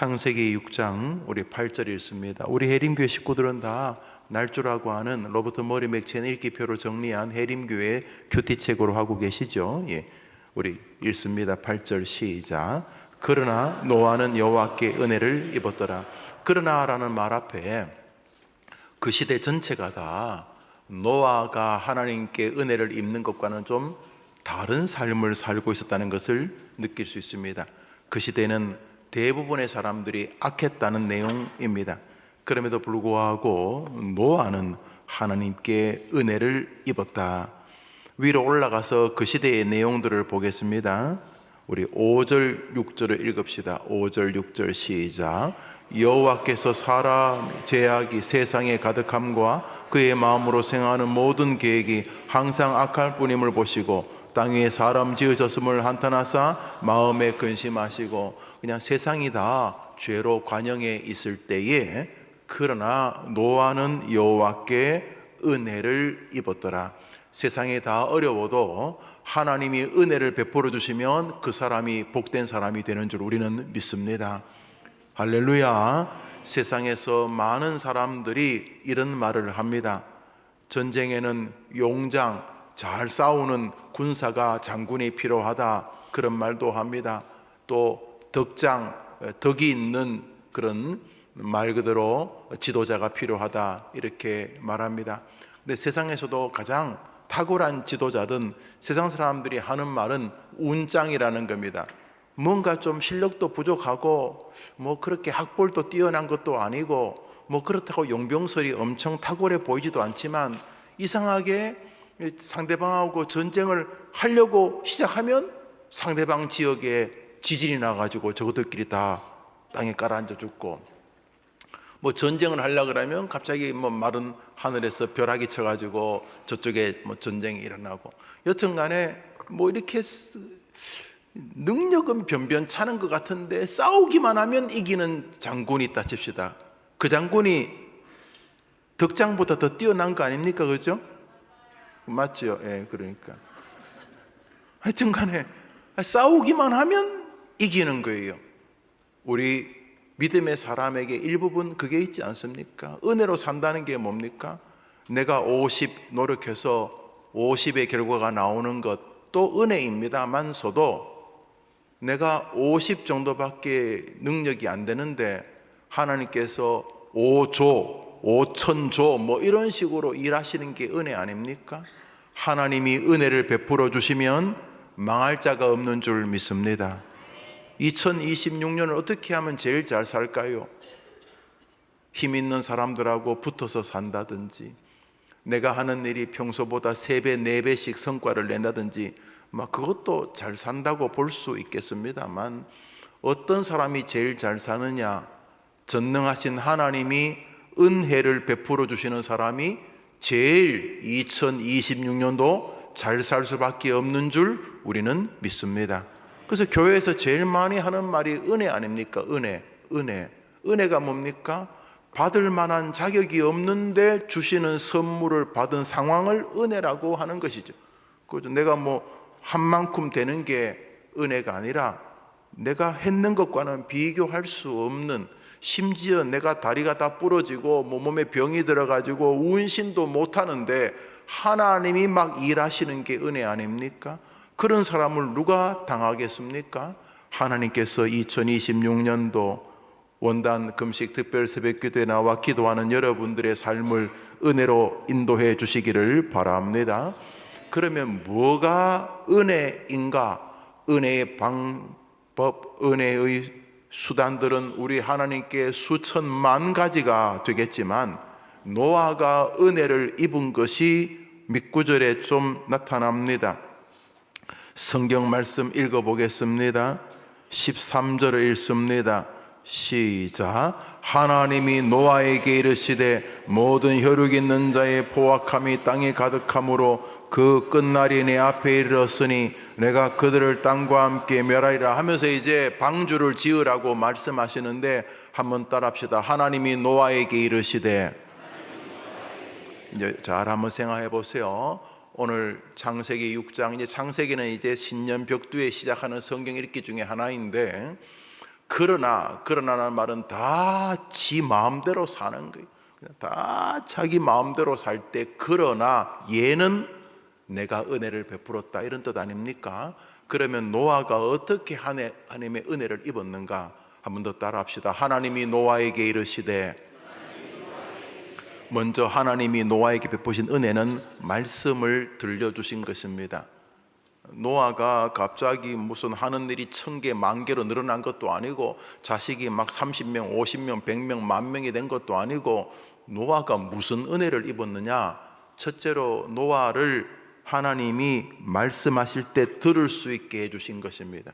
창세기 6장 우리 8절 읽습니다. 우리 해림교회 식구들은 다 날조라고 하는 로버트 머리 맥첸 읽기표로 정리한 해림교회 큐티책으로 하고 계시죠. 예, 우리 읽습니다. 8절 시작. 그러나 노아는 여호와께 은혜를 입었더라. 그러나라는 말 앞에 그 시대 전체가 다 노아가 하나님께 은혜를 입는 것과는 좀 다른 삶을 살고 있었다는 것을 느낄 수 있습니다. 그 시대는 대부분의 사람들이 악했다는 내용입니다. 그럼에도 불구하고 노아는 하나님께 은혜를 입었다. 위로 올라가서 그 시대의 내용들을 보겠습니다. 우리 5절 6절을 읽읍시다. 5절 6절 시작. 여호와께서 사람 죄악이 세상에 가득함과 그의 마음으로 생각하는 모든 계획이 항상 악할 뿐임을 보시고 땅 위에 사람 지으셨음을 한탄하사 마음에 근심하시고, 그냥 세상이 다 죄로 관영해 있을 때에 그러나 노아는 여호와께 은혜를 입었더라. 세상이 다 어려워도 하나님이 은혜를 베풀어 주시면 그 사람이 복된 사람이 되는 줄 우리는 믿습니다. 할렐루야. 세상에서 많은 사람들이 이런 말을 합니다. 전쟁에는 용장, 잘 싸우는 군사가 장군이 필요하다, 그런 말도 합니다. 또 덕장, 덕이 있는 그런 말 그대로 지도자가 필요하다, 이렇게 말합니다. 근데 세상에서도 가장 탁월한 지도자든 세상 사람들이 하는 말은 운짱이라는 겁니다. 뭔가 좀 실력도 부족하고 뭐 그렇게 학벌도 뛰어난 것도 아니고 뭐 그렇다고 용병설이 엄청 탁월해 보이지도 않지만 이상하게 상대방하고 전쟁을 하려고 시작하면 상대방 지역에 지진이 나가지고 저것들끼리 다 땅에 깔아앉아 죽고, 뭐 전쟁을 하려고 그러면 갑자기 뭐 마른 하늘에서 벼락이 쳐가지고 저쪽에 뭐 전쟁이 일어나고, 여튼 간에 뭐 이렇게 능력은 변변찮은 것 같은데 싸우기만 하면 이기는 장군이 있다 칩시다. 그 장군이 덕장보다 더 뛰어난 거 아닙니까? 그죠? 맞죠? 예, 그러니까 하여튼 간에 싸우기만 하면 이기는 거예요. 우리 믿음의 사람에게 일부분 그게 있지 않습니까? 은혜로 산다는 게 뭡니까? 내가 50 노력해서 50의 결과가 나오는 것도 은혜입니다만서도 내가 50 정도밖에 능력이 안 되는데 하나님께서 5조, 5천조 뭐 이런 식으로 일하시는 게 은혜 아닙니까? 하나님이 은혜를 베풀어 주시면 망할 자가 없는 줄 믿습니다. 2026년을 어떻게 하면 제일 잘 살까요? 힘 있는 사람들하고 붙어서 산다든지, 내가 하는 일이 평소보다 3배, 4배씩 성과를 낸다든지, 막 그것도 잘 산다고 볼 수 있겠습니다만, 어떤 사람이 제일 잘 사느냐? 전능하신 하나님이 은혜를 베풀어 주시는 사람이 제일 2026년도 잘 살 수밖에 없는 줄 우리는 믿습니다. 그래서 교회에서 제일 많이 하는 말이 은혜 아닙니까? 은혜가 뭡니까? 받을 만한 자격이 없는데 주시는 선물을 받은 상황을 은혜라고 하는 것이죠. 내가 뭐 한 만큼 되는 게 은혜가 아니라 내가 했는 것과는 비교할 수 없는, 심지어 내가 다리가 다 부러지고 뭐 몸에 병이 들어가지고 운신도 못하는데 하나님이 막 일하시는 게 은혜 아닙니까? 그런 사람을 누가 당하겠습니까? 하나님께서 2026년도 원단 금식 특별 새벽기도에 나와 기도하는 여러분들의 삶을 은혜로 인도해 주시기를 바랍니다. 그러면 뭐가 은혜인가? 은혜의 방법, 은혜의 수단들은 우리 하나님께 수천만 가지가 되겠지만 노아가 은혜를 입은 것이 밑구절에 좀 나타납니다. 성경 말씀 읽어보겠습니다. 13절을 읽습니다. 시작. 하나님이 노아에게 이르시되 모든 혈육 있는 자의 포악함이 땅에 가득함으로 그 끝날이 내 앞에 이르렀으니 내가 그들을 땅과 함께 멸하리라 하면서 이제 방주를 지으라고 말씀하시는데 한번 따라합시다. 하나님이 노아에게 이르시되, 이제 잘 한번 생각해 보세요. 오늘 창세기 6장, 이제 창세기는 이제 신년 벽두에 시작하는 성경 읽기 중에 하나인데 그러나라는 말은 다 지 마음대로 사는 거예요. 그냥 다 자기 마음대로 살 때 그러나 얘는 내가 은혜를 베풀었다 이런 뜻 아닙니까? 그러면 노아가 어떻게 하나님의 은혜를 입었는가? 한 번 더 따라합시다. 하나님이 노아에게 이르시되, 먼저 하나님이 노아에게 베푸신 은혜는 말씀을 들려주신 것입니다. 노아가 갑자기 무슨 하는 일이 1000개, 10,000개로 늘어난 것도 아니고 자식이 막 30명, 50명, 100명, 10,000명이 된 것도 아니고 노아가 무슨 은혜를 입었느냐? 첫째로 노아를 하나님이 말씀하실 때 들을 수 있게 해주신 것입니다.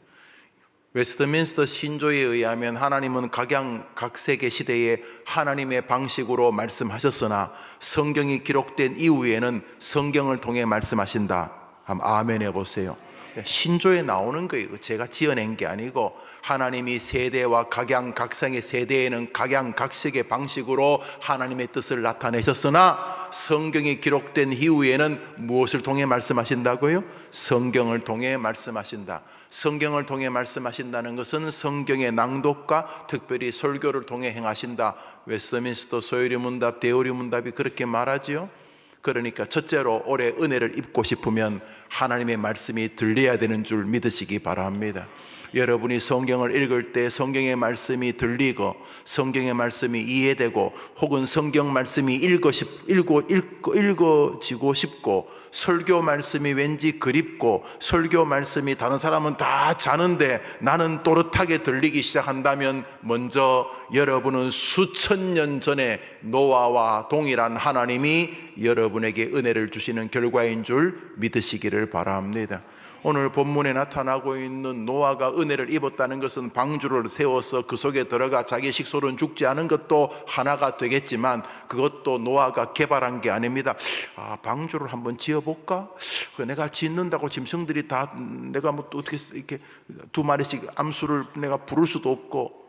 웨스트민스터 신조에 의하면 하나님은 각양각색의 시대에 하나님의 방식으로 말씀하셨으나 성경이 기록된 이후에는 성경을 통해 말씀하신다. 한번 아멘 해보세요. 신조에 나오는 거예요. 제가 지어낸 게 아니고 하나님이 세대와 각양각색의 세대에는 각양각색의 방식으로 하나님의 뜻을 나타내셨으나 성경이 기록된 이후에는 무엇을 통해 말씀하신다고요? 성경을 통해 말씀하신다. 성경을 통해 말씀하신다는 것은 성경의 낭독과 특별히 설교를 통해 행하신다. 웨스트민스터 소요리 문답, 데오리 문답이 그렇게 말하지요. 그러니까 첫째로 올해 은혜를 입고 싶으면 하나님의 말씀이 들려야 되는 줄 믿으시기 바랍니다. 여러분이 성경을 읽을 때 성경의 말씀이 들리고 성경의 말씀이 이해되고 혹은 성경 말씀이 읽어지고 싶고 설교 말씀이 왠지 그립고 설교 말씀이 다른 사람은 다 자는데 나는 또렷하게 들리기 시작한다면 먼저 여러분은 수천 년 전에 노아와 동일한 하나님이 여러분에게 은혜를 주시는 결과인 줄 믿으시기를 바랍니다. 오늘 본문에 나타나고 있는 노아가 은혜를 입었다는 것은 방주를 세워서 그 속에 들어가 자기 식솔은 죽지 않은 것도 하나가 되겠지만 그것도 노아가 개발한 게 아닙니다. 방주를 한번 지어볼까? 내가 짓는다고 짐승들이 다 내가 뭐 또 어떻게 이렇게 2마리씩 암수를 내가 부를 수도 없고,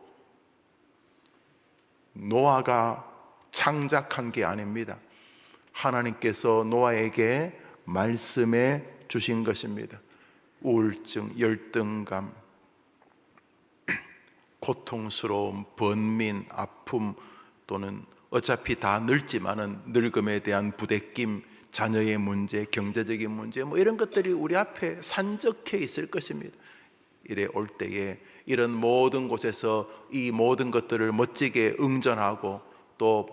노아가 창작한 게 아닙니다. 하나님께서 노아에게 말씀해 주신 것입니다. 우울증, 열등감, 고통스러움, 번민, 아픔 또는 어차피 다 늙지만은 늙음에 대한 부대낌, 자녀의 문제, 경제적인 문제 뭐 이런 것들이 우리 앞에 산적해 있을 것입니다. 이래 올 때에 이런 모든 곳에서 이 모든 것들을 멋지게 응전하고 또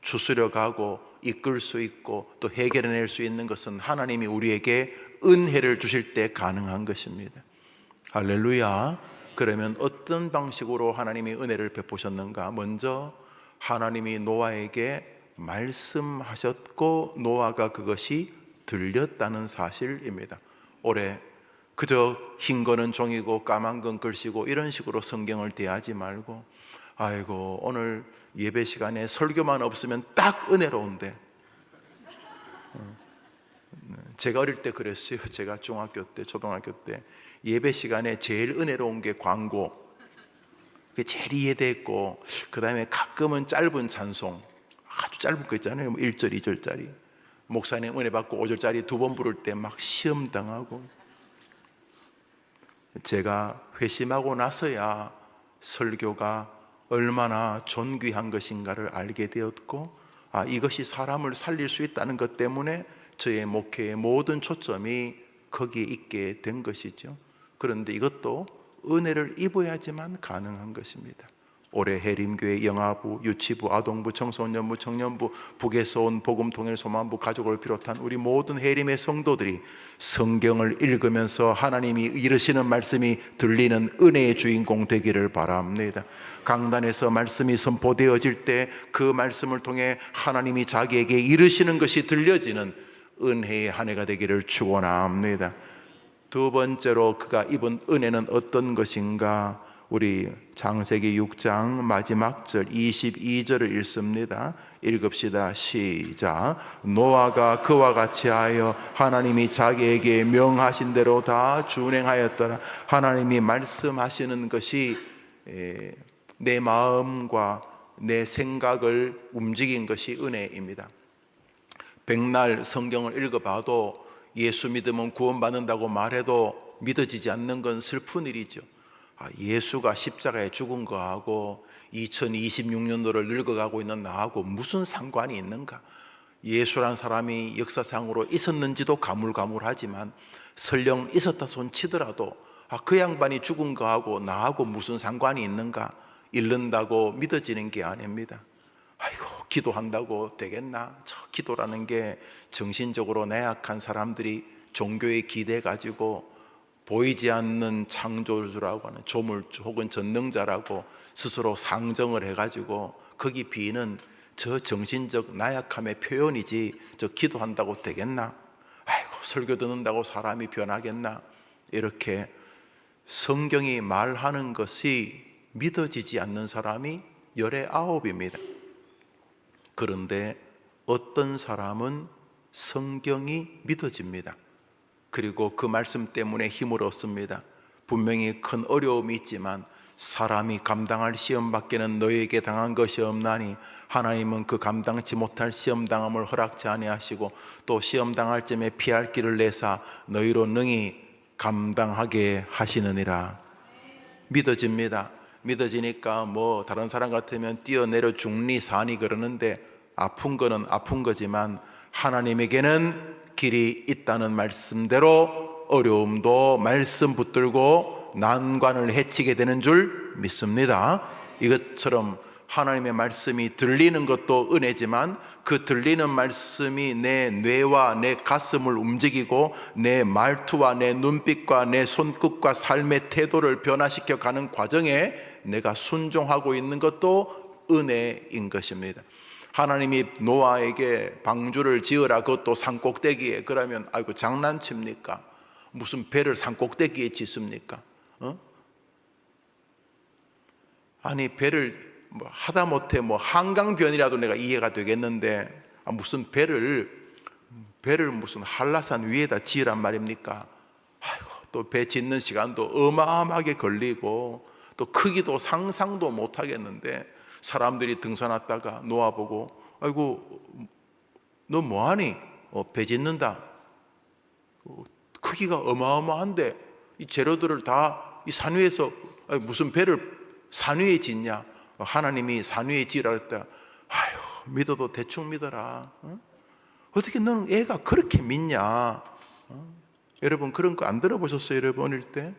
추스려가고 이끌 수 있고 또 해결해낼 수 있는 것은 하나님이 우리에게 은혜를 주실 때 가능한 것입니다. 할렐루야. 그러면 어떤 방식으로 하나님이 은혜를 베푸셨는가? 먼저 하나님이 노아에게 말씀하셨고 노아가 그것이 들렸다는 사실입니다. 올해 그저 흰 거는 종이고 까만 건 글씨고 이런 식으로 성경을 대하지 말고, 아이고 오늘 예배 시간에 설교만 없으면 딱 은혜로운데, 제가 어릴 때 그랬어요. 제가 중학교 때, 초등학교 때 예배 시간에 제일 은혜로운 게 광고, 그게 제일 이해됐고, 그 다음에 가끔은 짧은 찬송, 아주 짧은 거 있잖아요. 1절, 2절짜리 목사님 은혜 받고 5절짜리 2번 부를 때 막 시험 당하고, 제가 회심하고 나서야 설교가 얼마나 존귀한 것인가를 알게 되었고, 이것이 사람을 살릴 수 있다는 것 때문에 저의 목회의 모든 초점이 거기에 있게 된 것이죠. 그런데 이것도 은혜를 입어야지만 가능한 것입니다. 올해 해림교회 영아부, 유치부, 아동부, 청소년부, 청년부, 북에서 온 복음통일 소망부 가족을 비롯한 우리 모든 해림의 성도들이 성경을 읽으면서 하나님이 이르시는 말씀이 들리는 은혜의 주인공 되기를 바랍니다. 강단에서 말씀이 선포되어질 때 그 말씀을 통해 하나님이 자기에게 이르시는 것이 들려지는 은혜의 한 해가 되기를 축원합니다. 두 번째로 그가 입은 은혜는 어떤 것인가? 우리 창세기 6장 마지막 절 22절을 읽습니다. 읽읍시다. 시작. 노아가 그와 같이 하여 하나님이 자기에게 명하신 대로 다 준행하였더라. 하나님이 말씀하시는 것이 내 마음과 내 생각을 움직인 것이 은혜입니다. 백날 성경을 읽어봐도 예수 믿으면 구원받는다고 말해도 믿어지지 않는 건 슬픈 일이죠. 예수가 십자가에 죽은 거하고 2026년도를 늙어가고 있는 나하고 무슨 상관이 있는가? 예수란 사람이 역사상으로 있었는지도 가물가물하지만 설령 있었다 손치더라도 그 양반이 죽은 거하고 나하고 무슨 상관이 있는가? 잃는다고 믿어지는 게 아닙니다. 아이고, 기도한다고 되겠나? 저 기도라는 게 정신적으로 나약한 사람들이 종교에 기대 가지고 보이지 않는 창조주라고 하는 조물주 혹은 전능자라고 스스로 상정을 해가지고 거기 비는 저 정신적 나약함의 표현이지 저 기도한다고 되겠나? 아이고, 설교 듣는다고 사람이 변하겠나? 이렇게 성경이 말하는 것이 믿어지지 않는 사람이 19입니다. 그런데 어떤 사람은 성경이 믿어집니다. 그리고 그 말씀 때문에 힘을 얻습니다. 분명히 큰 어려움이 있지만 사람이 감당할 시험 밖에는 너에게 당한 것이 없나니 하나님은 그 감당치 못할 시험 당함을 허락지 아니하시고 또 시험 당할 쯤에 피할 길을 내사 너희로 능히 감당하게 하시느니라. 믿어집니다. 믿어지니까 뭐 다른 사람 같으면 뛰어내려 죽니 사니 그러는데 아픈 거는 아픈 거지만 하나님에게는 길이 있다는 말씀대로 어려움도 말씀 붙들고 난관을 헤치게 되는 줄 믿습니다. 이것처럼 하나님의 말씀이 들리는 것도 은혜지만 그 들리는 말씀이 내 뇌와 내 가슴을 움직이고 내 말투와 내 눈빛과 내 손끝과 삶의 태도를 변화시켜 가는 과정에 내가 순종하고 있는 것도 은혜인 것입니다. 하나님이 노아에게 방주를 지으라, 그것도 산꼭대기에. 그러면 아이고 장난칩니까? 무슨 배를 산꼭대기에 짓습니까? 아니 배를 뭐 하다못해 뭐 한강변이라도 내가 이해가 되겠는데 무슨 배를 무슨 한라산 위에다 지으란 말입니까? 아이고, 또 배 짓는 시간도 어마어마하게 걸리고 또 크기도 상상도 못 하겠는데 사람들이 등산했다가 노아 보고 아이고 너 뭐하니? 배 짓는다. 크기가 어마어마한데 이 재료들을 다 이 산 위에서 무슨 배를 산 위에 짓냐? 하나님이 산 위에 지으라 했다. 아유, 믿어도 대충 믿어라. 어떻게 너는 애가 그렇게 믿냐? 여러분 그런 거 안 들어보셨어요? 여러분 어릴 때?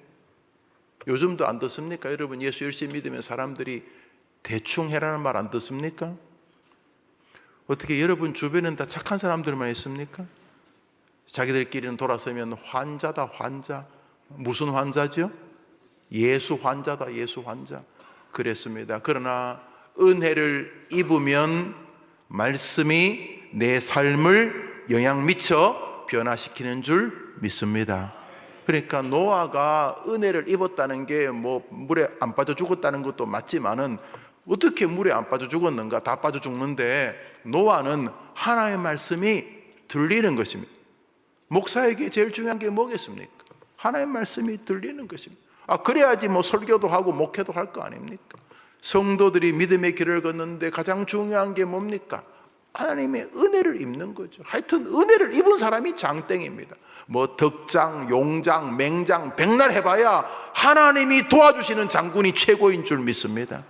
요즘도 안 듣습니까? 여러분 예수 열심히 믿으면 사람들이 대충 해라는 말 안 듣습니까? 어떻게 여러분 주변엔 다 착한 사람들만 있습니까? 자기들끼리는 돌아서면 환자다 환자. 무슨 환자죠? 예수 환자다 예수 환자. 그랬습니다. 그러나 은혜를 입으면 말씀이 내 삶을 영향 미쳐 변화시키는 줄 믿습니다. 그러니까 노아가 은혜를 입었다는 게 뭐 물에 안 빠져 죽었다는 것도 맞지만은 어떻게 물에 안 빠져 죽었는가? 다 빠져 죽는데 노아는 하나님의 말씀이 들리는 것입니다. 목사에게 제일 중요한 게 뭐겠습니까? 하나님의 말씀이 들리는 것입니다. 그래야지 뭐 설교도 하고 목회도 할 거 아닙니까? 성도들이 믿음의 길을 걷는데 가장 중요한 게 뭡니까? 하나님의 은혜를 입는 거죠. 하여튼 은혜를 입은 사람이 장땡입니다. 뭐 덕장, 용장, 맹장, 백날 해봐야 하나님이 도와주시는 장군이 최고인 줄 믿습니다.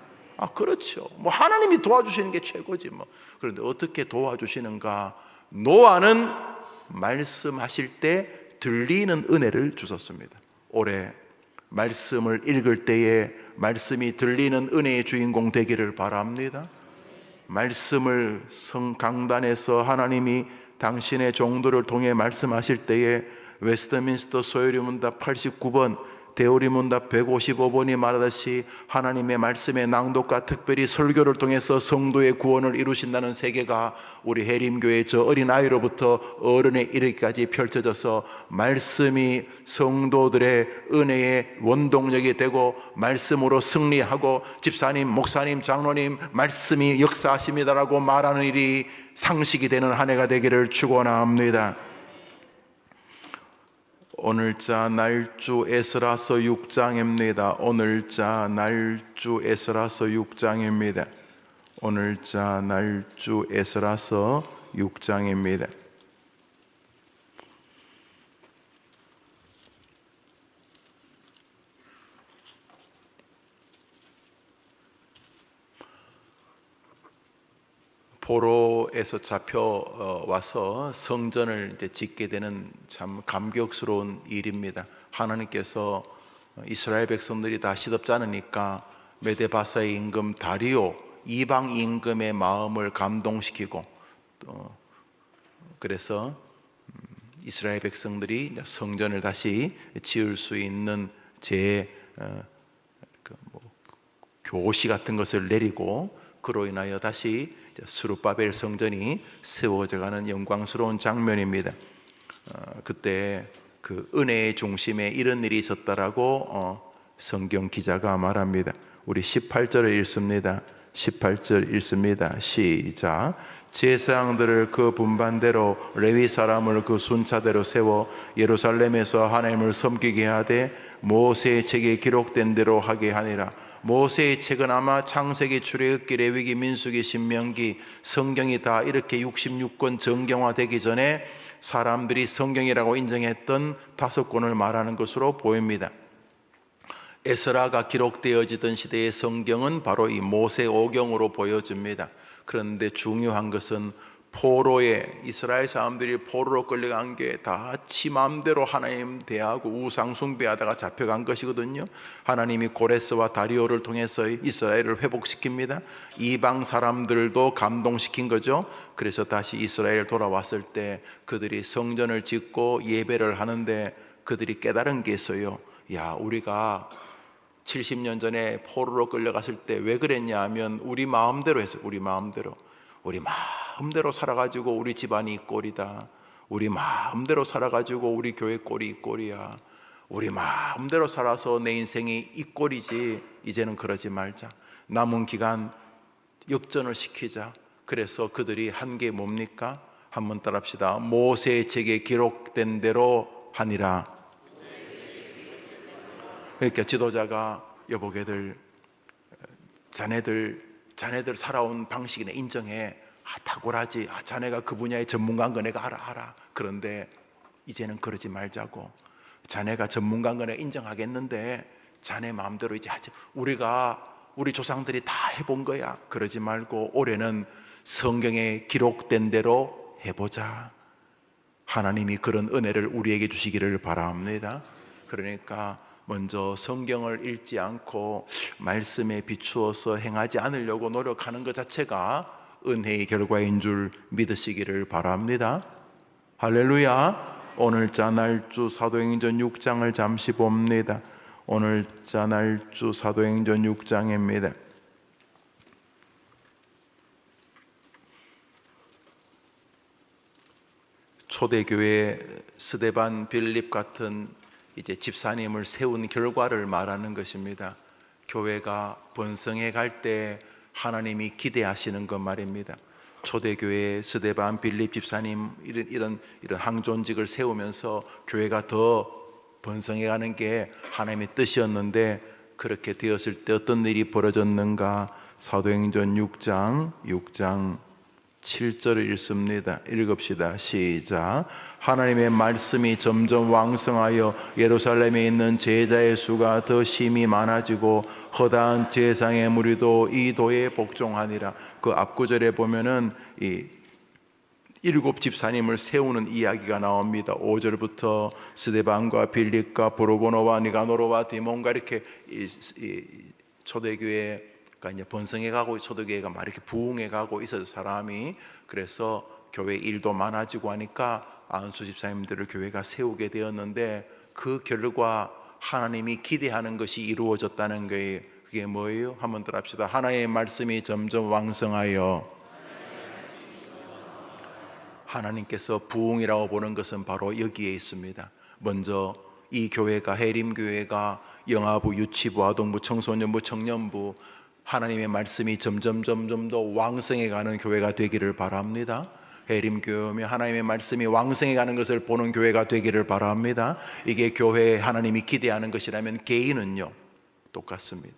그렇죠. 뭐 하나님이 도와주시는 게 최고지 뭐. 그런데 어떻게 도와주시는가? 노아는 말씀하실 때 들리는 은혜를 주셨습니다. 올해 말씀을 읽을 때에 말씀이 들리는 은혜의 주인공 되기를 바랍니다. 말씀을 성강단에서 하나님이 당신의 종들을 통해 말씀하실 때에 웨스트민스터 소요리문답 89번 대우리문답 155번이 말하듯이 하나님의 말씀의 낭독과 특별히 설교를 통해서 성도의 구원을 이루신다는 세계가 우리 해림교회 저 어린아이로부터 어른에 이르기까지 펼쳐져서 말씀이 성도들의 은혜의 원동력이 되고 말씀으로 승리하고 집사님, 목사님, 장로님 말씀이 역사하십니다라고 말하는 일이 상식이 되는 한 해가 되기를 축원합니다. 오늘자 날주 에스라서 6장입니다. 오늘자 날주 에스라서 6장입니다. 오늘자 날주 에스라서 6장입니다. 포로에서 잡혀와서 성전을 이제 짓게 되는 참 감격스러운 일입니다. 하나님께서 이스라엘 백성들이 다 시덥지 않으니까 메데바사의 임금 다리오 이방 임금의 마음을 감동시키고 또 그래서 이스라엘 백성들이 성전을 다시 지을 수 있는 교시 같은 것을 내리고 그로 인하여 다시 스룹바벨 성전이 세워져가는 영광스러운 장면입니다. 그때 그 은혜의 중심에 이런 일이 있었다라고 성경 기자가 말합니다. 우리 18절을 읽습니다. 18절 읽습니다. 시작. 제사장들을 그 분반대로 레위 사람을 그 순차대로 세워 예루살렘에서 하나님을 섬기게 하되 모세의 책에 기록된 대로 하게 하니라. 모세의 책은 아마 창세기, 출애굽기, 레위기, 민수기, 신명기 성경이 다 이렇게 66권 정경화되기 전에 사람들이 성경이라고 인정했던 5권을 말하는 것으로 보입니다. 에스라가 기록되어지던 시대의 성경은 바로 이 모세오경으로 보여집니다. 그런데 중요한 것은 포로에 이스라엘 사람들이 포로로 끌려간 게 다 지 마음대로 하나님 대하고 우상 숭배하다가 잡혀간 것이거든요. 하나님이 고레스와 다리오를 통해서 이스라엘을 회복시킵니다. 이방 사람들도 감동시킨 거죠. 그래서 다시 이스라엘 돌아왔을 때 그들이 성전을 짓고 예배를 하는데 그들이 깨달은 게 있어요. 야, 우리가 70년 전에 포로로 끌려갔을 때 왜 그랬냐 하면 우리 마음대로 했어요. 우리 마음대로 살아가지고 우리 집안이 이 꼴이다. 우리 마음대로 살아가지고 우리 교회 꼴이 이 꼴이야. 우리 마음대로 살아서 내 인생이 이 꼴이지. 이제는 그러지 말자. 남은 기간 역전을 시키자. 그래서 그들이 한 게 뭡니까? 한번 따라합시다. 모세의 책에 기록된 대로 하니라. 그러니까 지도자가 여보게들 자네들 살아온 방식이네 인정해. 탁월하지. 자네가 그 분야의 전문가인 거 내가 알아. 그런데 이제는 그러지 말자고. 자네가 전문가인 거 내가 인정하겠는데 자네 마음대로 이제 하지. 우리 조상들이 다 해본 거야. 그러지 말고 올해는 성경에 기록된 대로 해보자. 하나님이 그런 은혜를 우리에게 주시기를 바랍니다. 그러니까 먼저 성경을 읽지 않고 말씀에 비추어서 행하지 않으려고 노력하는 것 자체가 은혜의 결과인 줄 믿으시기를 바랍니다. 할렐루야. 오늘자 날주 사도행전 6장을 잠시 봅니다. 오늘자 날주 사도행전 6장입니다. 초대교회 스데반, 빌립 같은 이제 집사님을 세운 결과를 말하는 것입니다. 교회가 번성해 갈 때 하나님이 기대하시는 것 말입니다. 초대교회 스데반, 빌립 집사님 이런 항존직을 세우면서 교회가 더 번성해 가는 게 하나님의 뜻이었는데 그렇게 되었을 때 어떤 일이 벌어졌는가? 사도행전 6장 7절을 읽습니다. 읽읍시다. 시작. 하나님의 말씀이 점점 왕성하여 예루살렘에 있는 제자의 수가 더 심히 많아지고 허다한 제상의 무리도 이 도에 복종하니라. 그 앞구절에 보면은 이 7 집사님을 세우는 이야기가 나옵니다. 5절부터 스데반과 빌립과 브로고노와 니가노로와 디몬과 이렇게 초대교회 그러니까 이제 번성해가고 초대교회가 막 이렇게 부흥해가고 있어서 사람이 그래서 교회 일도 많아지고 하니까 안수 집사님들을 교회가 세우게 되었는데 그 결과 하나님이 기대하는 것이 이루어졌다는 거예요. 그게 뭐예요? 한번 더 합시다. 하나님의 말씀이 점점 왕성하여 하나님께서 부흥이라고 보는 것은 바로 여기에 있습니다. 먼저 이 교회가 해림교회가 영아부, 유치부, 아동부, 청소년부, 청년부 하나님의 말씀이 점점 더 왕성해가는 교회가 되기를 바랍니다. 해림교회면 하나님의 말씀이 왕성해가는 것을 보는 교회가 되기를 바랍니다. 이게 교회에 하나님이 기대하는 것이라면 개인은요 똑같습니다.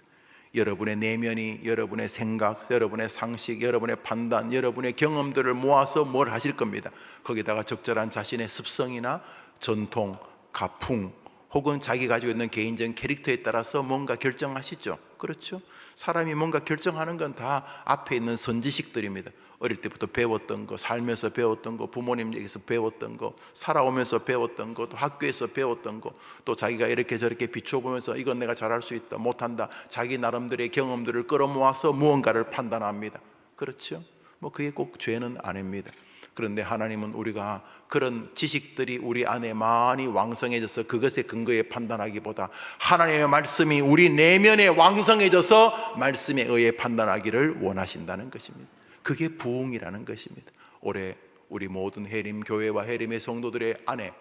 여러분의 내면이, 여러분의 생각, 여러분의 상식, 여러분의 판단, 여러분의 경험들을 모아서 뭘 하실 겁니다. 거기다가 적절한 자신의 습성이나 전통, 가풍 혹은 자기 가지고 있는 개인적인 캐릭터에 따라서 뭔가 결정하시죠. 그렇죠? 사람이 뭔가 결정하는 건 다 앞에 있는 선지식들입니다. 어릴 때부터 배웠던 거, 살면서 배웠던 거, 부모님 얘기에서 배웠던 거, 살아오면서 배웠던 거, 또 학교에서 배웠던 거, 또 자기가 이렇게 저렇게 비춰보면서 이건 내가 잘할 수 있다, 못한다, 자기 나름대로의 경험들을 끌어모아서 무언가를 판단합니다. 그렇죠? 뭐 그게 꼭 죄는 아닙니다. 그런데 하나님은 우리가 그런 지식들이 우리 안에 많이 왕성해져서 그것에 근거해 판단하기보다 하나님의 말씀이 우리 내면에 왕성해져서 말씀에 의해 판단하기를 원하신다는 것입니다. 그게 부흥이라는 것입니다. 올해 우리 모든 해림교회와 해림의 성도들의 안에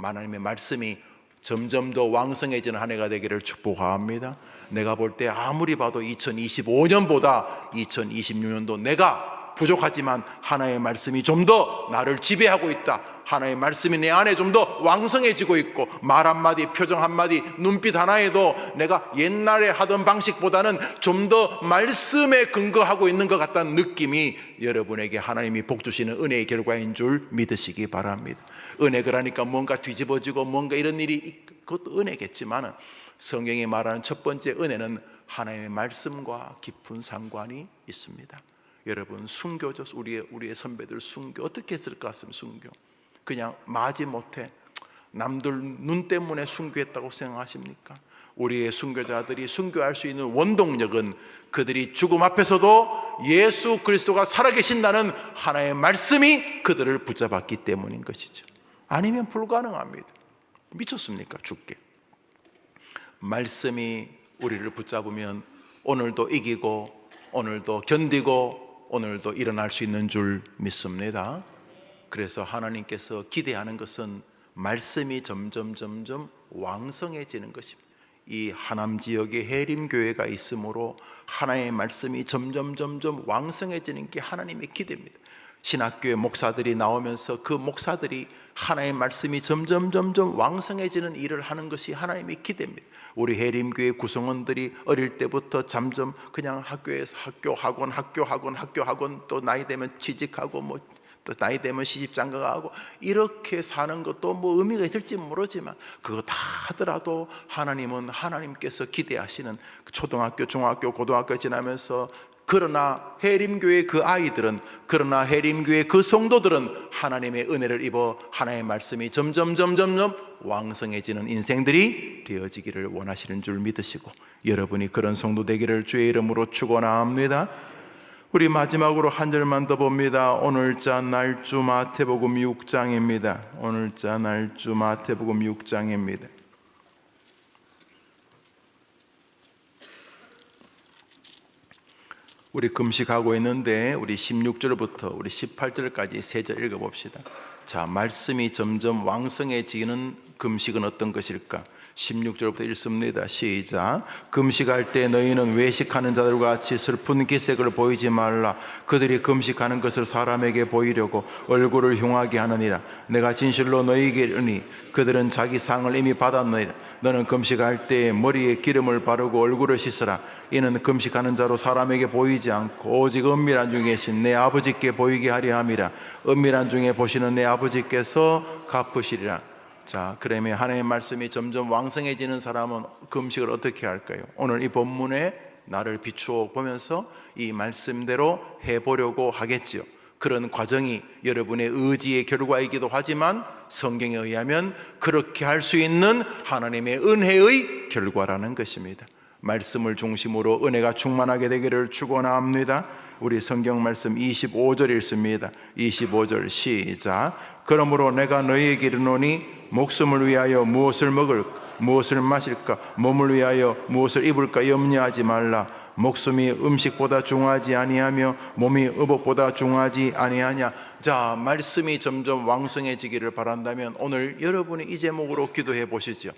하나님의 말씀이 점점 더 왕성해지는 한 해가 되기를 축복합니다. 내가 볼 때 아무리 봐도 2025년보다 2026년도 내가 부족하지만 하나의 말씀이 좀 더 나를 지배하고 있다. 하나의 말씀이 내 안에 좀 더 왕성해지고 있고, 말 한마디, 표정 한마디, 눈빛 하나에도 내가 옛날에 하던 방식보다는 좀 더 말씀에 근거하고 있는 것 같다는 느낌이 여러분에게 하나님이 복 주시는 은혜의 결과인 줄 믿으시기 바랍니다. 은혜 그러니까 뭔가 뒤집어지고 뭔가 이런 일이, 그것도 은혜겠지만 성경이 말하는 첫 번째 은혜는 하나님의 말씀과 깊은 상관이 있습니다. 여러분, 순교죠. 우리의 선배들 순교 어떻게 했을 것 같습니다. 순교 그냥 마지 못해 남들 눈 때문에 순교했다고 생각하십니까? 우리의 순교자들이 순교할 수 있는 원동력은 그들이 죽음 앞에서도 예수 그리스도가 살아계신다는 하나의 말씀이 그들을 붙잡았기 때문인 것이죠. 아니면 불가능합니다. 미쳤습니까? 죽게. 말씀이 우리를 붙잡으면 오늘도 이기고, 오늘도 견디고, 오늘도 일어날 수 있는 줄 믿습니다. 그래서 하나님께서 기대하는 것은 말씀이 점점 왕성해지는 것입니다. 이 하남 지역에 해림교회가 있으므로 하나님의 말씀이 점점 왕성해지는 게 하나님의 기대입니다. 신학교의 목사들이 나오면서 그 목사들이 하나님의 말씀이 점점 왕성해지는 일을 하는 것이 하나님의 기대입니다. 우리 해림교회 구성원들이 어릴 때부터 점점 그냥 학교에서 학교학원, 또 나이 되면 취직하고 또 나이 되면 시집장가가고 이렇게 사는 것도 의미가 있을지 모르지만 그거 다 하더라도 하나님은 하나님께서 기대하시는 초등학교, 중학교, 고등학교 지나면서, 그러나 해림교회 그 아이들은, 그러나 해림교회 그 성도들은 하나님의 은혜를 입어 하나님의 말씀이 점점 왕성해지는 인생들이 되어지기를 원하시는 줄 믿으시고, 여러분이 그런 성도 되기를 주의 이름으로 축원합니다. 우리 마지막으로 한 절만 더 봅니다. 오늘자 날주 마태복음 6장입니다. 오늘자 날주 마태복음 6장입니다. 우리 금식하고 있는데 우리 16절부터 우리 18절까지 세 절 읽어봅시다. 자, 말씀이 점점 왕성해지는 금식은 어떤 것일까? 16절부터 읽습니다. 시작. 금식할 때 너희는 외식하는 자들과 같이 슬픈 기색을 보이지 말라. 그들이 금식하는 것을 사람에게 보이려고 얼굴을 흉하게 하느니라. 내가 진실로 너희에게 이르니 그들은 자기 상을 이미 받았느니라. 너는 금식할 때 머리에 기름을 바르고 얼굴을 씻으라. 이는 금식하는 자로 사람에게 보이지 않고 오직 은밀한 중에 계신 내 아버지께 보이게 하려 함이라. 은밀한 중에 보시는 내 아버지께서 갚으시리라. 자, 그러면 하나님의 말씀이 점점 왕성해지는 사람은 금식을 어떻게 할까요? 오늘 이 본문에 나를 비추어 보면서 이 말씀대로 해보려고 하겠지요. 그런 과정이 여러분의 의지의 결과이기도 하지만 성경에 의하면 그렇게 할 수 있는 하나님의 은혜의 결과라는 것입니다. 말씀을 중심으로 은혜가 충만하게 되기를 축원합니다. 우리 성경 말씀 25절 읽습니다. 25절 시작. 그러므로 내가 너희에게 이르노니 목숨을 위하여 무엇을 먹을까, 무엇을 마실까, 몸을 위하여 무엇을 입을까 염려하지 말라. 목숨이 음식보다 중하지 아니하며 몸이 의복보다 중하지 아니하냐. 자, 말씀이 점점 왕성해지기를 바란다면 오늘 여러분이 이 제목으로 기도해 보시죠.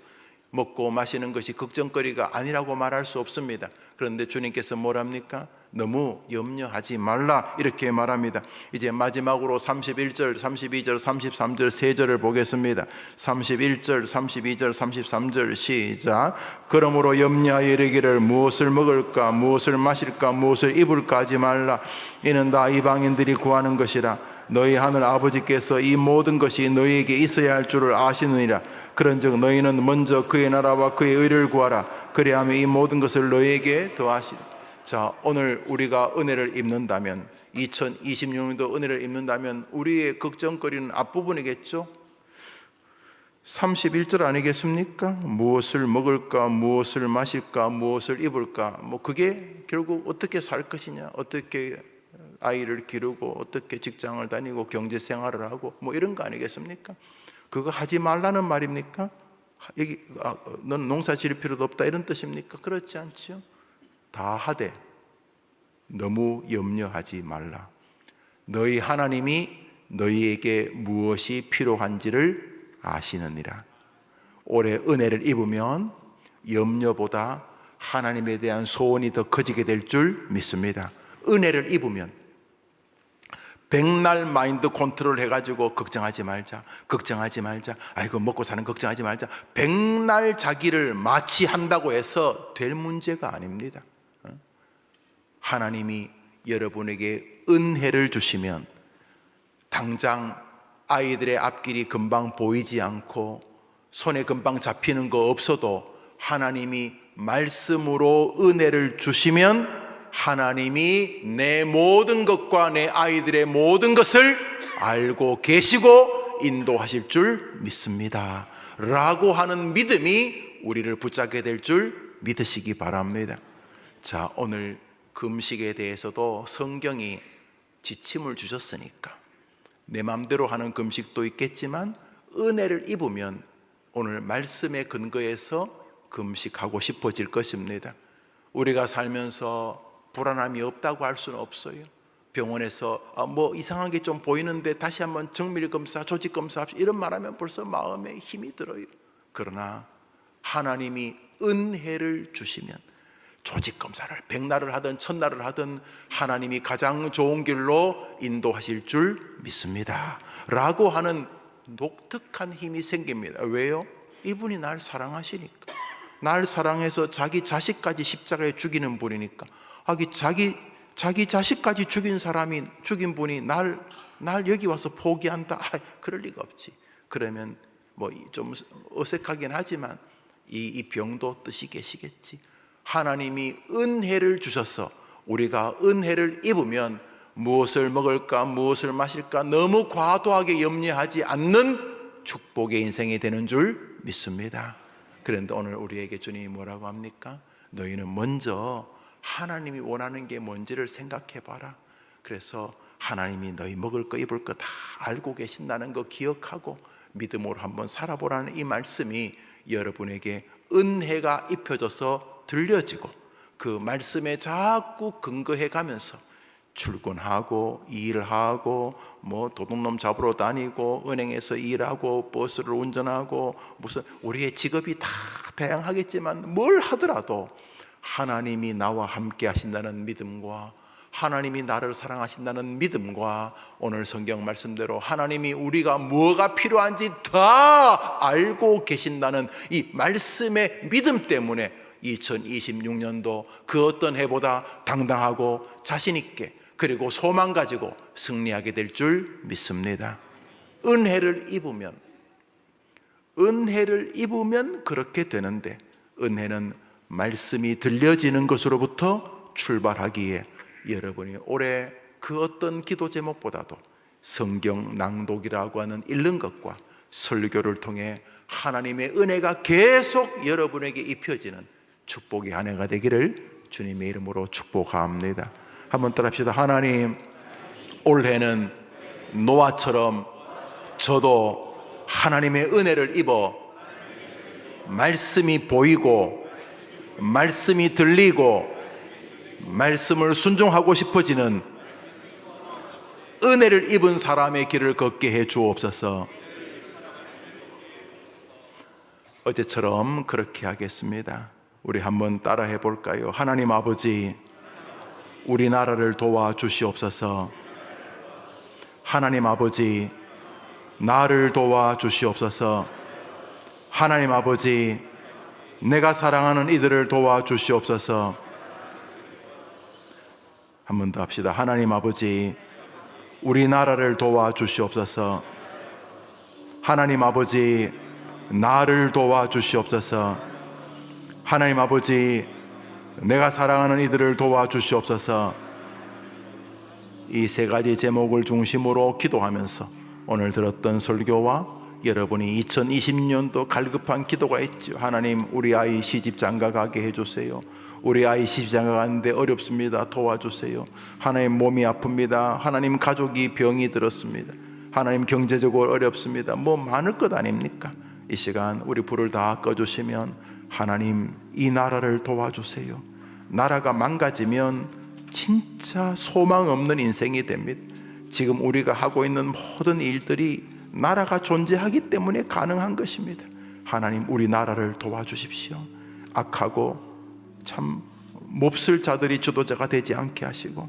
먹고 마시는 것이 걱정거리가 아니라고 말할 수 없습니다. 그런데 주님께서 뭐랍니까? 너무 염려하지 말라 이렇게 말합니다. 이제 마지막으로 31절, 32절, 33절 세 절을 보겠습니다. 31절, 32절, 33절 시작. 그러므로 염려하여 이르기를 무엇을 먹을까, 무엇을 마실까, 무엇을 입을까 하지 말라. 이는 다 이방인들이 구하는 것이라. 너희 하늘 아버지께서 이 모든 것이 너희에게 있어야 할 줄을 아시느니라. 그런즉 너희는 먼저 그의 나라와 그의 의를 구하라. 그리하면 이 모든 것을 너희에게 더하시리. 자, 오늘 우리가 은혜를 입는다면, 2026년도 은혜를 입는다면 우리의 걱정거리는 앞부분이겠죠. 31절 아니겠습니까? 무엇을 먹을까, 무엇을 마실까, 무엇을 입을까. 그게 결국 어떻게 살 것이냐, 어떻게 아이를 기르고, 어떻게 직장을 다니고 경제 생활을 하고, 이런 거 아니겠습니까? 그거 하지 말라는 말입니까? 넌 농사 지을 필요도 없다 이런 뜻입니까? 그렇지 않죠. 다 하되 너무 염려하지 말라. 너희 하나님이 너희에게 무엇이 필요한지를 아시느니라. 올해 은혜를 입으면 염려보다 하나님에 대한 소원이 더 커지게 될 줄 믿습니다. 은혜를 입으면 백날 마인드 컨트롤 해가지고 걱정하지 말자, 아이고 먹고 사는 걱정하지 말자, 백날 자기를 마취한다고 해서 될 문제가 아닙니다. 하나님이 여러분에게 은혜를 주시면 당장 아이들의 앞길이 금방 보이지 않고 손에 금방 잡히는 거 없어도 하나님이 말씀으로 은혜를 주시면 하나님이 내 모든 것과 내 아이들의 모든 것을 알고 계시고 인도하실 줄 믿습니다 라고 하는 믿음이 우리를 붙잡게 될 줄 믿으시기 바랍니다. 자, 오늘 금식에 대해서도 성경이 지침을 주셨으니까 내 마음대로 하는 금식도 있겠지만 은혜를 입으면 오늘 말씀에 근거해서 금식하고 싶어질 것입니다. 우리가 살면서 불안함이 없다고 할 수는 없어요. 병원에서 이상한 게 좀 보이는데 다시 한번 정밀검사, 조직검사 이런 말하면 벌써 마음에 힘이 들어요. 그러나 하나님이 은혜를 주시면 조직검사를 백날을 하든 천날을 하든 하나님이 가장 좋은 길로 인도하실 줄 믿습니다 라고 하는 독특한 힘이 생깁니다. 왜요? 이분이 날 사랑하시니까. 날 사랑해서 자기 자식까지 십자가에 죽이는 분이니까. 자기 자식까지 죽인 분이 날 여기 와서 포기한다? 그럴 리가 없지. 그러면 좀 어색하긴 하지만 이 병도 뜻이 계시겠지. 하나님이 은혜를 주셔서 우리가 은혜를 입으면 무엇을 먹을까, 무엇을 마실까 너무 과도하게 염려하지 않는 축복의 인생이 되는 줄 믿습니다. 그런데 오늘 우리에게 주님이 뭐라고 합니까? 너희는 먼저 하나님이 원하는 게 뭔지를 생각해 봐라. 그래서 하나님이 너희 먹을 거 입을 거 다 알고 계신다는 거 기억하고 믿음으로 한번 살아보라는 이 말씀이 여러분에게 은혜가 입혀져서 들려지고 그 말씀에 자꾸 근거해 가면서 출근하고 일하고 도둑놈 잡으러 다니고 은행에서 일하고 버스를 운전하고 무슨 우리의 직업이 다 다양하겠지만 뭘 하더라도 하나님이 나와 함께 하신다는 믿음과 하나님이 나를 사랑하신다는 믿음과 오늘 성경 말씀대로 하나님이 우리가 뭐가 필요한지 다 알고 계신다는 이 말씀의 믿음 때문에 2026년도 그 어떤 해보다 당당하고 자신 있게 그리고 소망 가지고 승리하게 될 줄 믿습니다. 은혜를 입으면 그렇게 되는데 은혜는 말씀이 들려지는 것으로부터 출발하기에 여러분이 올해 그 어떤 기도 제목보다도 성경 낭독이라고 하는 읽는 것과 설교를 통해 하나님의 은혜가 계속 여러분에게 입혀지는 축복의 한 해가 되기를 주님의 이름으로 축복합니다. 한번 따라합시다. 하나님, 올해는 노아처럼 저도 하나님의 은혜를 입어 말씀이 보이고 말씀이 들리고 말씀을 순종하고 싶어지는 은혜를 입은 사람의 길을 걷게 해 주옵소서. 어제처럼 그렇게 하겠습니다. 우리 한번 따라해 볼까요? 하나님 아버지, 우리나라를 도와주시옵소서. 하나님 아버지, 나를 도와주시옵소서. 하나님 아버지, 내가 사랑하는 이들을 도와주시옵소서. 한 번 더 합시다. 하나님 아버지, 우리 나라를 도와주시옵소서. 하나님 아버지, 나를 도와주시옵소서. 하나님 아버지, 내가 사랑하는 이들을 도와주시옵소서. 이 세 가지 제목을 중심으로 기도하면서 오늘 들었던 설교와 여러분이 2020년도 갈급한 기도가 있죠. 하나님, 우리 아이 시집 장가 가게 해주세요. 우리 아이 시집 장가 가는데 어렵습니다. 도와주세요. 하나님, 몸이 아픕니다. 하나님, 가족이 병이 들었습니다. 하나님, 경제적으로 어렵습니다. 뭐 많을 것 아닙니까? 이 시간 우리 불을 다 꺼주시면 하나님, 이 나라를 도와주세요. 나라가 망가지면 진짜 소망 없는 인생이 됩니다. 지금 우리가 하고 있는 모든 일들이 나라가 존재하기 때문에 가능한 것입니다. 하나님, 우리 나라를 도와주십시오. 악하고 참 몹쓸 자들이 지도자가 되지 않게 하시고,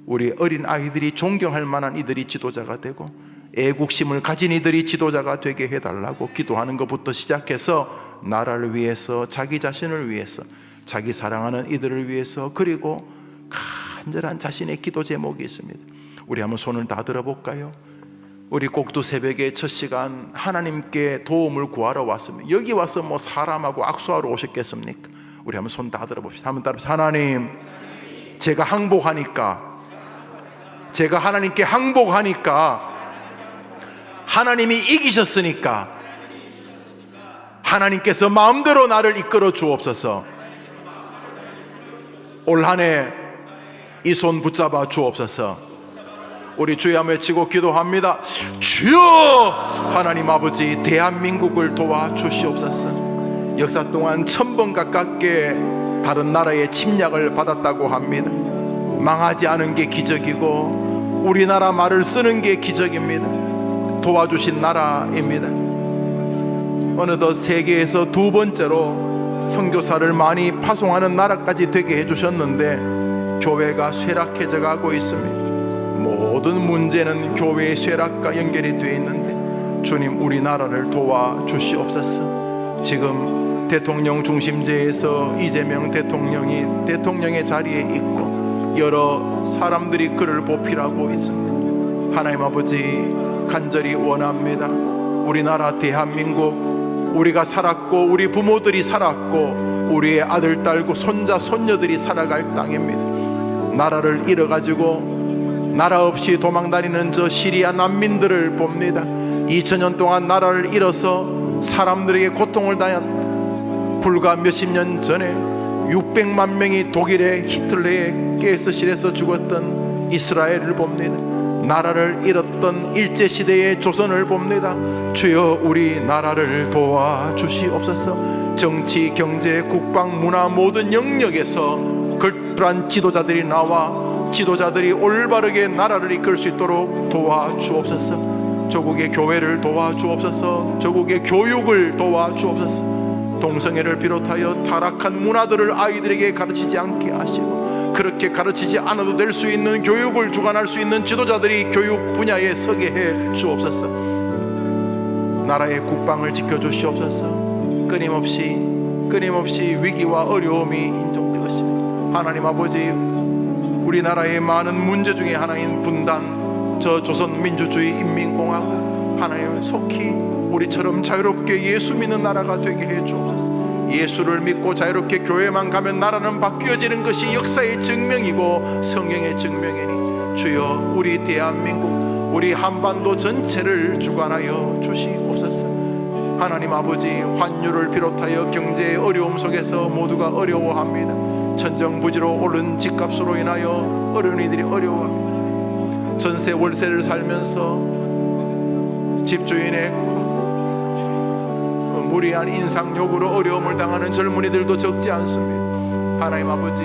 우리 어린 아이들이 존경할 만한 이들이 지도자가 되고, 애국심을 가진 이들이 지도자가 되게 해달라고 기도하는 것부터 시작해서 나라를 위해서, 자기 자신을 위해서, 자기 사랑하는 이들을 위해서, 그리고 간절한 자신의 기도 제목이 있습니다. 우리 한번 손을 다 들어볼까요? 우리 꼭두 새벽의 첫 시간 하나님께 도움을 구하러 왔습니다. 여기 와서 뭐 사람하고 악수하러 오셨겠습니까? 우리 한번 손 다 들어봅시다. 한번 따라서, 하나님, 제가 항복하니까, 제가 하나님께 항복하니까, 하나님이 이기셨으니까 하나님께서 마음대로 나를 이끌어 주옵소서. 올 한 해 이 손 붙잡아 주옵소서. 우리 주여 외치고 기도합니다. 주여! 하나님 아버지, 대한민국을 도와주시옵소서. 역사 동안 1000번 가깝게 다른 나라의 침략을 받았다고 합니다. 망하지 않은 게 기적이고 우리나라 말을 쓰는 게 기적입니다. 도와주신 나라입니다. 어느덧 세계에서 두 번째로 선교사를 많이 파송하는 나라까지 되게 해주셨는데 교회가 쇠락해져 가고 있습니다. 모든 문제는 교회의 쇠락과 연결이 되어 있는데 주님, 우리 나라를 도와주시옵소서. 지금 대통령 중심제에서 이재명 대통령이 대통령의 자리에 있고 여러 사람들이 그를 보필하고 있습니다. 하나님 아버지, 간절히 원합니다. 우리나라 대한민국, 우리가 살았고 우리 부모들이 살았고 우리의 아들, 딸, 손자, 손녀들이 살아갈 땅입니다. 나라를 잃어가지고 나라 없이 도망다니는 저 시리아 난민들을 봅니다. 2000년 동안 나라를 잃어서 사람들에게 고통을 당한, 불과 몇십 년 전에 600만 명이 독일의 히틀러의 가스실에서 죽었던 이스라엘을 봅니다. 나라를 잃었던 일제시대의 조선을 봅니다. 주여, 우리 나라를 도와주시옵소서. 정치, 경제, 국방, 문화 모든 영역에서 걸출한 지도자들이 나와 지도자들이 올바르게 나라를 이끌 수 있도록 도와주옵소서. 조국의 교회를 도와주옵소서. 조국의 교육을 도와주옵소서. 동성애를 비롯하여 타락한 문화들을 아이들에게 가르치지 않게 하시고, 그렇게 가르치지 않아도 될 수 있는 교육을 주관할 수 있는 지도자들이 교육 분야에 서게 해 주옵소서. 나라의 국방을 지켜주시옵소서. 끊임없이 위기와 어려움이 인정되고 있습니다. 하나님 아버지, 우리나라의 많은 문제 중에 하나인 분단, 저 조선민주주의 인민공화국, 하나님 속히 우리처럼 자유롭게 예수 믿는 나라가 되게 해 주옵소서. 예수를 믿고 자유롭게 교회만 가면 나라는 바뀌어지는 것이 역사의 증명이고 성경의 증명이니 주여, 우리 대한민국, 우리 한반도 전체를 주관하여 주시옵소서. 하나님 아버지, 환율을 비롯하여 경제의 어려움 속에서 모두가 어려워합니다. 천정부지로 오른 집값으로 인하여 어려운이들이 어려워합니다. 전세 월세를 살면서 집주인의 무리한 인상 요구로 어려움을 당하는 젊은이들도 적지 않습니다. 하나님 아버지,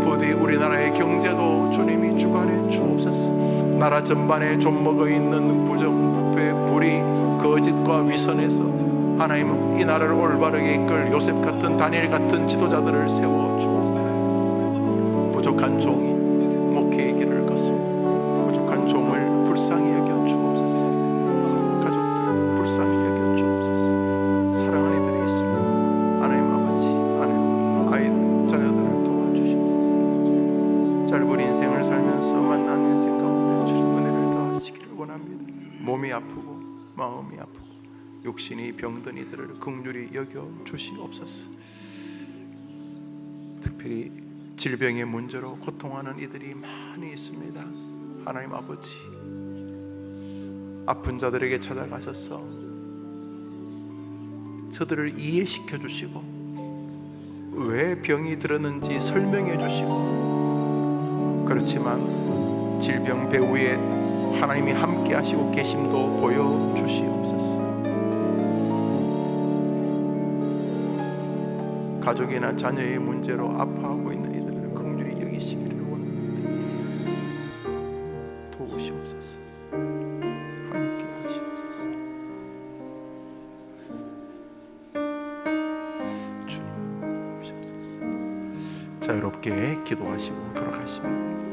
부디 우리나라의 경제도 주님이 주관해 주옵소서. 나라 전반에 좀먹어 있는 부정부패, 불의, 거짓과 위선에서 하나님은 이 나라를 올바르게 이끌 요셉 같은, 다니엘 같은 지도자들을 세워 주옵소서. 부족한 종이 목회의 길을 걷습니다. 부족한 종을 불쌍히 여겨 주옵소서. 가족들도 불쌍히 여겨 주옵소서. 사랑하는 이들이 있습니다. 하나님 아버지, 하나님 아이들, 자녀들을 도와주시옵소서. 짧은 인생을 살면서 만난 인생 가운데 주님 은혜를 더하시고 몸이 아프고 마음이 아프고 육신이 병든 이들을 긍휼히 여겨 주시옵소서. 특별히 질병의 문제로 고통하는 이들이 많이 있습니다. 하나님 아버지, 아픈 자들에게 찾아가셔서 저들을 이해시켜 주시고 왜 병이 들었는지 설명해 주시고, 그렇지만 질병 배후에 하나님이 함께 하시고 계심도 보여주시옵소서. 가족이나 자녀의 문제로 아파하고 있는 이들을 긍휼히 여기시기를 원합니다. 도우시옵소서. 함께 하시옵소서. 주님, 도우시옵소서. 자유롭게 기도하시고 돌아가십니다.